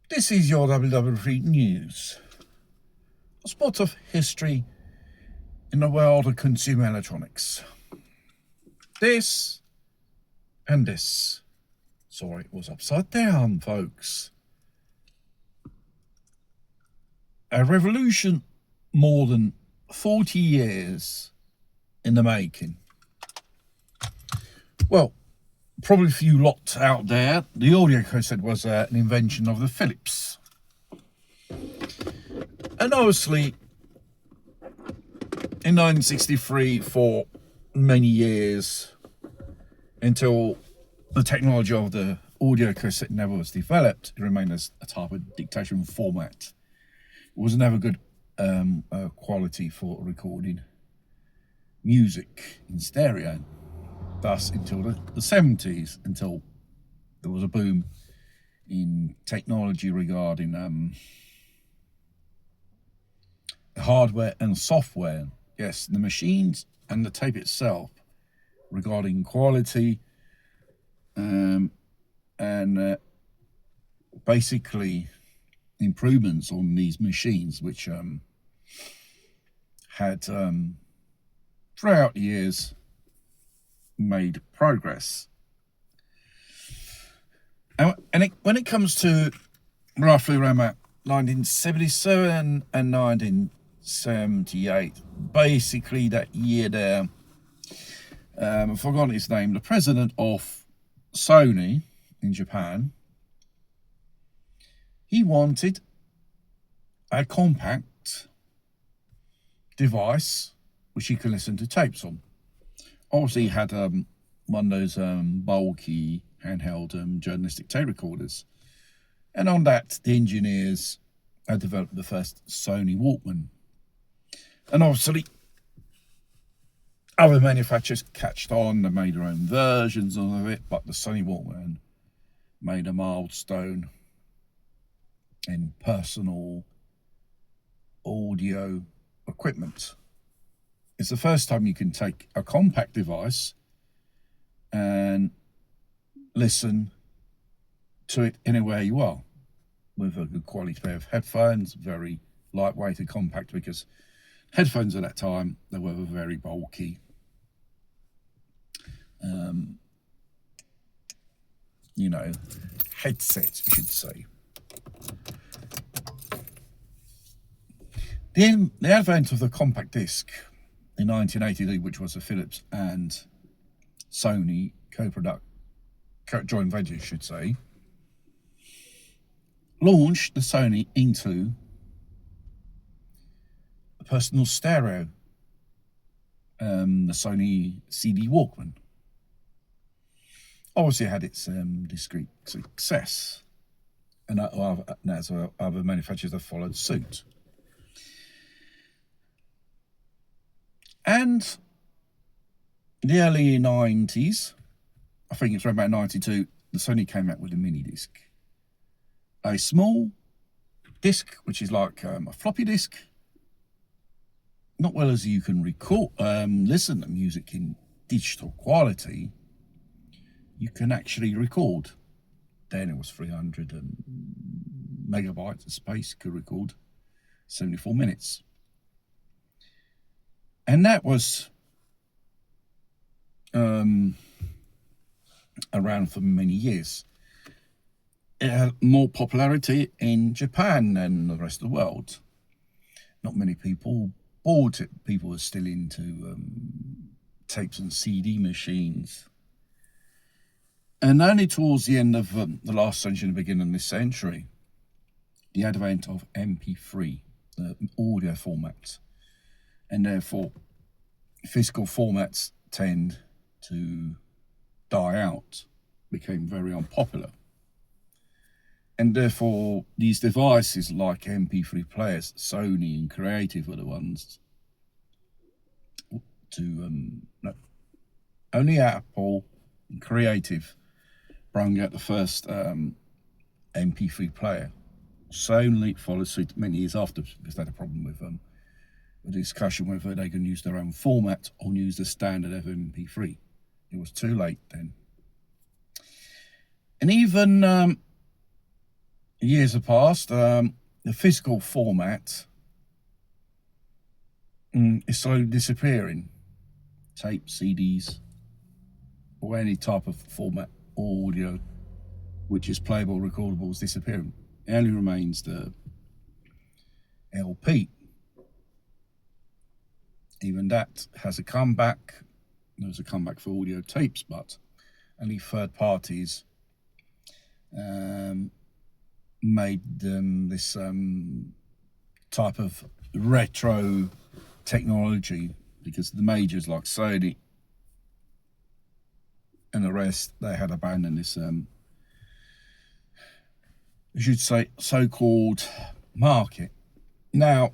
This is your WW3 News, a spot of history in the world of consumer electronics. This and this. Sorry, it was upside down, folks. A revolution more than 40 years in the making. Well, probably for you lot out there, the audio cassette was an invention of the Philips. And obviously, in 1963, for many years, until the technology of the audio cassette never was developed, it remained as a type of dictation format. It was never good quality for recording music in stereo. Thus, until the 70s, until there was a boom in technology regarding hardware and software. Yes, the machines and the tape itself, regarding quality and basically improvements on these machines, which had throughout the years made progress. And when it comes to roughly around 1977 and 1978, basically that year there, I've forgotten his name, the president of Sony in Japan, he wanted a compact device which he could listen to tapes on. Obviously, he had one of those bulky handheld journalistic tape recorders. And on that, the engineers had developed the first Sony Walkman. And obviously, other manufacturers catched on, they made their own versions of it, but the Sony Walkman made a milestone in personal audio equipment. It's the first time you can take a compact device and listen to it anywhere you are with a good quality pair of headphones, very lightweight and compact, because headphones at that time, they were very bulky. Headsets, we should say. The advent of the compact disc in 1983, which was a Philips and Sony joint venture, you should say, launched the Sony into a personal stereo, the Sony CD Walkman. Obviously, it had its discreet success, and as other manufacturers have followed suit. And in the early 90s, I think it's around about 92, the Sony came out with a mini disc. A small disc, which is like a floppy disk. Not well as you can record, listen to music in digital quality, you can actually record. Then it was 300 megabytes of space, could record 74 minutes. And that was around for many years. It had more popularity in Japan than the rest of the world. Not many people bought it. People were still into tapes and CD machines. And only towards the end of the last century and the beginning of this century, the advent of mp3, the audio format, and therefore physical formats tend to die out, became very unpopular. And therefore these devices like mp3 players, Sony and Creative were the ones to, only Apple and Creative brought out the first mp3 player. Sony followed suit many years after, because they had a problem with a discussion whether they can use their own format or use the standard of mp3. It was too late then. And even years have passed. The physical format is slowly disappearing. Tape, CDs, or any type of format audio which is playable, recordable, is disappearing. It only remains the LP. Even that has a comeback. There was a comeback for audio tapes, but only third parties made this type of retro technology, because the majors like Sony and the rest, they had abandoned this I should say so-called market. Now,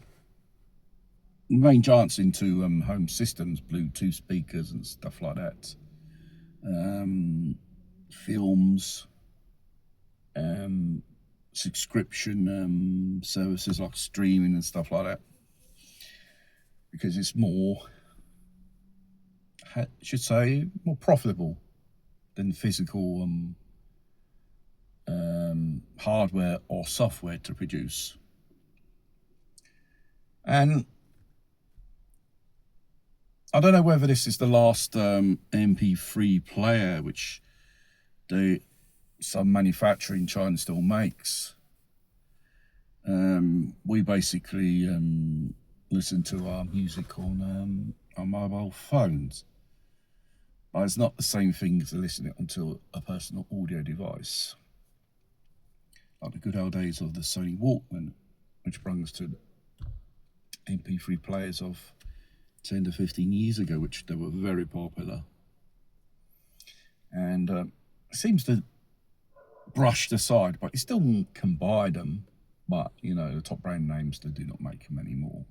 the main giants into home systems, Bluetooth speakers and stuff like that, films, subscription services like streaming and stuff like that, because it's more, I should say, more profitable than physical hardware or software to produce. And I don't know whether this is the last mp3 player which some manufacturer in China still makes. We basically listen to our music on our mobile phones, but it's not the same thing as listening onto a personal audio device, like the good old days of the Sony Walkman, which brings us to mp3 players of 10 to 15 years ago, which they were very popular. And it seems to brushed aside, but you still can buy them. But, you know, the top brand names, they do not make them anymore.